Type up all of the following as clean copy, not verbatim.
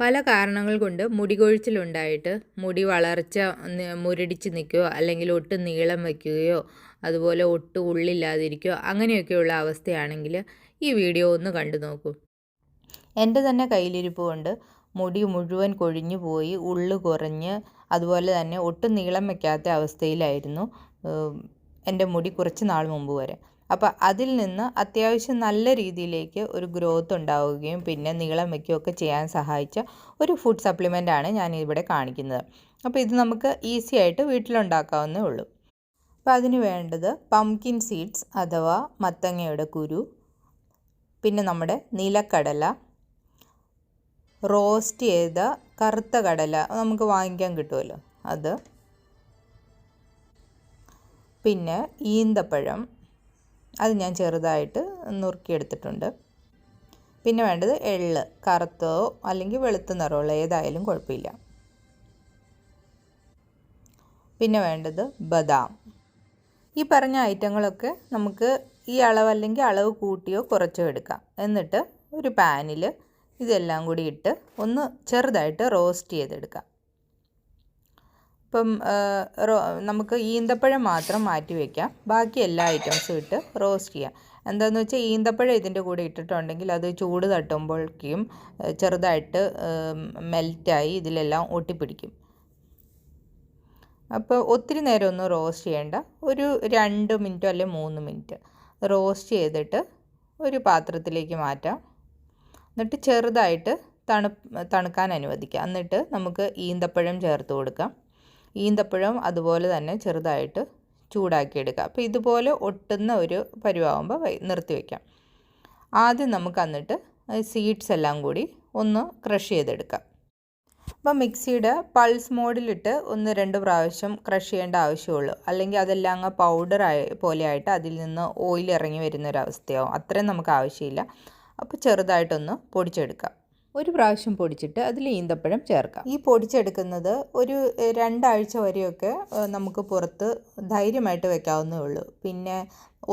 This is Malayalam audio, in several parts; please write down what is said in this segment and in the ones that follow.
പല കാരണങ്ങൾ കൊണ്ട് മുടി കൊഴിച്ചിലുണ്ടായിട്ട് മുടി വളർച്ച മുരടിച്ച് നിൽക്കുകയോ അല്ലെങ്കിൽ ഒട്ടും നീളം വയ്ക്കുകയോ അതുപോലെ ഒട്ടും ഉള്ളില്ലാതിരിക്കുകയോ അങ്ങനെയൊക്കെയുള്ള അവസ്ഥയാണെങ്കിൽ ഈ വീഡിയോ ഒന്ന് കണ്ടു നോക്കൂ. എൻ്റെ തന്നെ കയ്യിലിരിപ്പ് കൊണ്ട് മുടി മുഴുവൻ കൊഴിഞ്ഞു പോയി, ഉള്ളു കുറഞ്ഞ് അതുപോലെ തന്നെ ഒട്ടും നീളം വയ്ക്കാത്ത അവസ്ഥയിലായിരുന്നു എൻ്റെ മുടി കുറച്ച് നാൾ മുമ്പ് വരെ. അപ്പോൾ അതിൽ നിന്ന് അത്യാവശ്യം നല്ല രീതിയിലേക്ക് ഒരു ഗ്രോത്ത് ഉണ്ടാവുകയും പിന്നെ നീളം വയ്ക്കുകയൊക്കെ ചെയ്യാൻ സഹായിച്ച ഒരു ഫുഡ് സപ്ലിമെൻ്റാണ് ഞാൻ ഇവിടെ കാണിക്കുന്നത്. അപ്പോൾ ഇത് നമുക്ക് ഈസി ആയിട്ട് വീട്ടിലുണ്ടാക്കാവുന്നേ ഉള്ളൂ. അപ്പോൾ അതിന് വേണ്ടത് പംകിൻ സീഡ്സ് അഥവാ മത്തങ്ങയുടെ കുരു, പിന്നെ നമ്മുടെ നിലക്കടല, റോസ്റ്റ് ചെയ്ത കറുത്ത കടല നമുക്ക് വാങ്ങിക്കാൻ കിട്ടുമല്ലോ അത്, പിന്നെ ഈന്തപ്പഴം അത് ഞാൻ ചെറുതായിട്ട് നുറുക്കിയെടുത്തിട്ടുണ്ട്. പിന്നെ വേണ്ടത് എള്ള്, കറുത്തോ അല്ലെങ്കിൽ വെളുത്ത നിറമുള്ള ഏതായാലും കുഴപ്പമില്ല. പിന്നെ വേണ്ടത് ബദാം. ഈ പറഞ്ഞ ഐറ്റങ്ങളൊക്കെ നമുക്ക് ഈ അളവ് അല്ലെങ്കിൽ അളവ് കൂട്ടിയോ കുറച്ചോ എടുക്കാം. എന്നിട്ട് ഒരു പാനിൽ ഇതെല്ലാം കൂടി ഇട്ട് ഒന്ന് ചെറുതായിട്ട് റോസ്റ്റ് ചെയ്തെടുക്കാം. ഇപ്പം നമുക്ക് ഈന്തപ്പഴം മാത്രം മാറ്റി വയ്ക്കാം, ബാക്കി എല്ലാ ഐറ്റംസും ഇട്ട് റോസ്റ്റ് ചെയ്യാം. എന്താണെന്ന് വെച്ചാൽ ഈന്തപ്പഴം ഇതിൻ്റെ കൂടെ ഇട്ടിട്ടുണ്ടെങ്കിൽ അത് ചൂട് തട്ടുമ്പോഴേക്കും ചെറുതായിട്ട് മെൽറ്റായി ഇതിലെല്ലാം ഒട്ടിപ്പിടിക്കും. അപ്പോൾ ഒത്തിരി നേരം ഒന്നും റോസ്റ്റ് ചെയ്യേണ്ട, ഒരു 2 മിനിറ്റോ അല്ലെങ്കിൽ 3 മിനിറ്റ് റോസ്റ്റ് ചെയ്തിട്ട് ഒരു പാത്രത്തിലേക്ക് മാറ്റാം. എന്നിട്ട് ചെറുതായിട്ട് തണുക്കാൻ അനുവദിക്കുക. എന്നിട്ട് നമുക്ക് ഈന്തപ്പഴം ചേർത്ത് കൊടുക്കാം. ഈന്തപ്പഴം അതുപോലെ തന്നെ ചെറുതായിട്ട് ചൂടാക്കിയെടുക്കുക. അപ്പോൾ ഇതുപോലെ ഒട്ടുന്ന ഒരു പരുവാകുമ്പോൾ നിർത്തി വയ്ക്കാം. ആദ്യം നമുക്ക് എന്നിട്ട് സീഡ്സ് എല്ലാം കൂടി ഒന്ന് ക്രഷ് ചെയ്തെടുക്കാം. അപ്പോൾ മിക്സിയുടെ പൾസ് മോഡിലിട്ട് 1-2 പ്രാവശ്യം ക്രഷ് ചെയ്യേണ്ട ആവശ്യമുള്ളൂ. അല്ലെങ്കിൽ അതെല്ലാം അങ്ങ് പൗഡർ പോലെ ആയിട്ട് അതിൽ നിന്ന് ഓയിൽ ഇറങ്ങി വരുന്നൊരവസ്ഥയാവും. അത്രയും നമുക്ക് ആവശ്യമില്ല. അപ്പോൾ ചെറുതായിട്ടൊന്ന് പൊടിച്ചെടുക്കാം. ഒരു പ്രാവശ്യം പൊടിച്ചിട്ട് അതിൽ ഈന്തപ്പഴം ചേർക്കാം. ഈ പൊടിച്ചെടുക്കുന്നത് ഒരു 2 ആഴ്ച വരെയൊക്കെ നമുക്ക് പുറത്ത് ധൈര്യമായിട്ട് വെക്കാവുന്നേ ഉള്ളൂ. പിന്നെ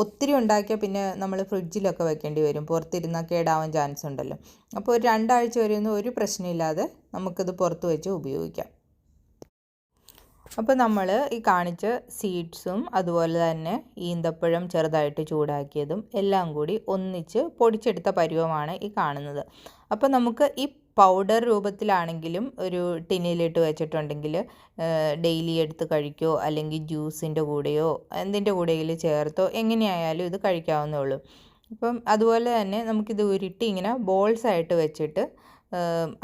ഒത്തിരി ഉണ്ടാക്കിയാൽ പിന്നെ നമ്മൾ ഫ്രിഡ്ജിലൊക്കെ വെക്കേണ്ടി വരും, പുറത്തിരുന്നാൽ കേടാവാൻ ചാൻസ് ഉണ്ടല്ലോ. അപ്പോൾ ഒരു 2 ആഴ്ച വരെയൊന്നും ഒരു പ്രശ്നമില്ലാതെ നമുക്കിത് പുറത്ത് വെച്ച് ഉപയോഗിക്കാം. അപ്പോൾ നമ്മൾ ഈ കാണിച്ച സീഡ്സും അതുപോലെ തന്നെ ഈന്തപ്പഴം ചെറുതായിട്ട് ചൂടാക്കിയതും എല്ലാം കൂടി ഒന്നിച്ച് പൊടിച്ചെടുത്ത പരുവമാണ് ഈ കാണുന്നത്. അപ്പോൾ നമുക്ക് ഈ പൗഡർ രൂപത്തിലാണെങ്കിലും ഒരു ടിന്നിലിട്ട് വെച്ചിട്ടുണ്ടെങ്കിൽ ഡെയിലി എടുത്ത് കഴിക്കുകയോ അല്ലെങ്കിൽ ജ്യൂസിൻ്റെ കൂടെയോ എന്തിൻ്റെ കൂടെയെങ്കിലും ചേർത്തോ എങ്ങനെയായാലും ഇത് കഴിക്കാവുന്നേ ഉള്ളൂ. അപ്പം അതുപോലെ തന്നെ നമുക്കിത് ഉരുട്ടി ഇങ്ങനെ ബോൾസായിട്ട് വെച്ചിട്ട്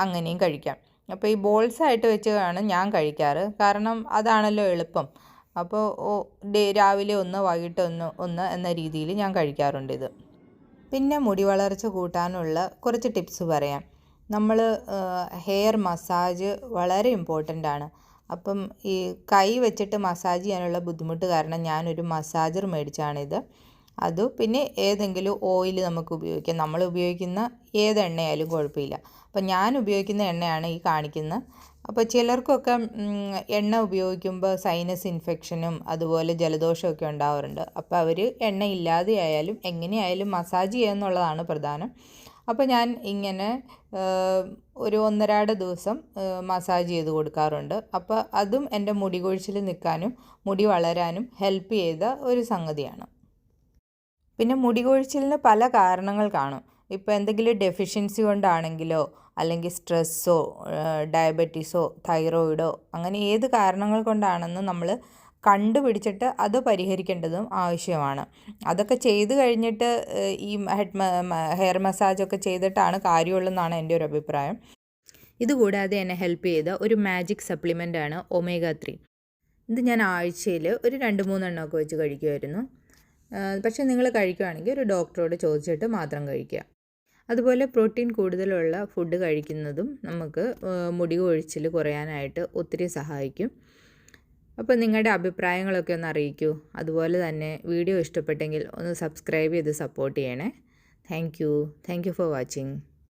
അങ്ങനെയും കഴിക്കാം. അപ്പോൾ ഈ ബോൾസായിട്ട് വെച്ചാണ് ഞാൻ കഴിക്കാറ്, കാരണം അതാണല്ലോ എളുപ്പം. അപ്പോൾ രാവിലെ ഒന്ന് വൈകിട്ട് ഒന്ന് എന്ന രീതിയിൽ ഞാൻ കഴിക്കാറുണ്ട് ഇത്. പിന്നെ മുടി വളർച്ച കൂട്ടാനുള്ള കുറച്ച് ടിപ്സ് പറയാം. നമ്മൾ ഹെയർ മസാജ് വളരെ ഇമ്പോർട്ടൻ്റ് ആണ്. അപ്പം ഈ കൈ വെച്ചിട്ട് മസാജ് ചെയ്യാനുള്ള ബുദ്ധിമുട്ട് കാരണം ഞാനൊരു മസാജർ മേടിച്ചാണിത്. അത് പിന്നെ ഏതെങ്കിലും ഓയിൽ നമുക്ക് ഉപയോഗിക്കാം, നമ്മൾ ഉപയോഗിക്കുന്ന ഏത് എണ്ണയായാലും കുഴപ്പമില്ല. അപ്പം ഞാൻ ഉപയോഗിക്കുന്ന എണ്ണയാണ് ഈ കാണിക്കുന്നത്. അപ്പോൾ ചിലർക്കൊക്കെ എണ്ണ ഉപയോഗിക്കുമ്പോൾ സൈനസ് ഇൻഫെക്ഷനും അതുപോലെ ജലദോഷമൊക്കെ ഉണ്ടാവാറുണ്ട്. അപ്പോൾ അവർ എണ്ണ ഇല്ലാതെ ആയാലും എങ്ങനെയായാലും മസാജ് ചെയ്യുക എന്നുള്ളതാണ് പ്രധാനം. അപ്പോൾ ഞാൻ ഇങ്ങനെ ഒരു 1-2 ദിവസം മസാജ് ചെയ്ത് കൊടുക്കാറുണ്ട്. അപ്പോൾ അതും എൻ്റെ മുടി കൊഴിച്ചിൽ നിൽക്കാനും മുടി വളരാനും ഹെൽപ്പ് ചെയ്ത ഒരു സംഗതിയാണ്. പിന്നെ മുടി കൊഴിച്ചിലിന് പല കാരണങ്ങൾ കാണും. ഇപ്പോൾ എന്തെങ്കിലും ഡെഫിഷ്യൻസി കൊണ്ടാണെങ്കിലോ അല്ലെങ്കിൽ സ്ട്രെസ്സോ ഡയബറ്റീസോ തൈറോയിഡോ അങ്ങനെ ഏത് കാരണങ്ങൾ കൊണ്ടാണെന്ന് നമ്മൾ കണ്ടുപിടിച്ചിട്ട് അത് പരിഹരിക്കേണ്ടതും ആവശ്യമാണ്. അതൊക്കെ ചെയ്ത് കഴിഞ്ഞിട്ട് ഈ ഹെയർ മസാജൊക്കെ ചെയ്തിട്ടാണ് കാര്യമുള്ളതെന്നാണ് എൻ്റെ ഒരു അഭിപ്രായം. ഇതുകൂടാതെ എന്നെ ഹെൽപ്പ് ചെയ്ത ഒരു മാജിക് സപ്ലിമെൻ്റാണ് ഒമേഗ 3. ഇത് ഞാൻ ആഴ്ചയിൽ ഒരു 2-3 എണ്ണമൊക്കെ വെച്ച് കഴിക്കുമായിരുന്നു. പക്ഷേ നിങ്ങൾ കഴിക്കുകയാണെങ്കിൽ ഒരു ഡോക്ടറോട് ചോദിച്ചിട്ട് മാത്രം കഴിക്കുക. അതുപോലെ പ്രോട്ടീൻ കൂടുതലുള്ള ഫുഡ് കഴിക്കുന്നതും നമുക്ക് മുടി കൊഴിച്ചിൽ കുറയാനായിട്ട് ഒത്തിരി സഹായിക്കും. അപ്പോൾ നിങ്ങളുടെ അഭിപ്രായങ്ങളൊക്കെ ഒന്ന് അറിയിക്കൂ. അതുപോലെ തന്നെ വീഡിയോ ഇഷ്ടപ്പെട്ടെങ്കിൽ ഒന്ന് സബ്സ്ക്രൈബ് ചെയ്ത് സപ്പോർട്ട് ചെയ്യണേ. Thank you for watching.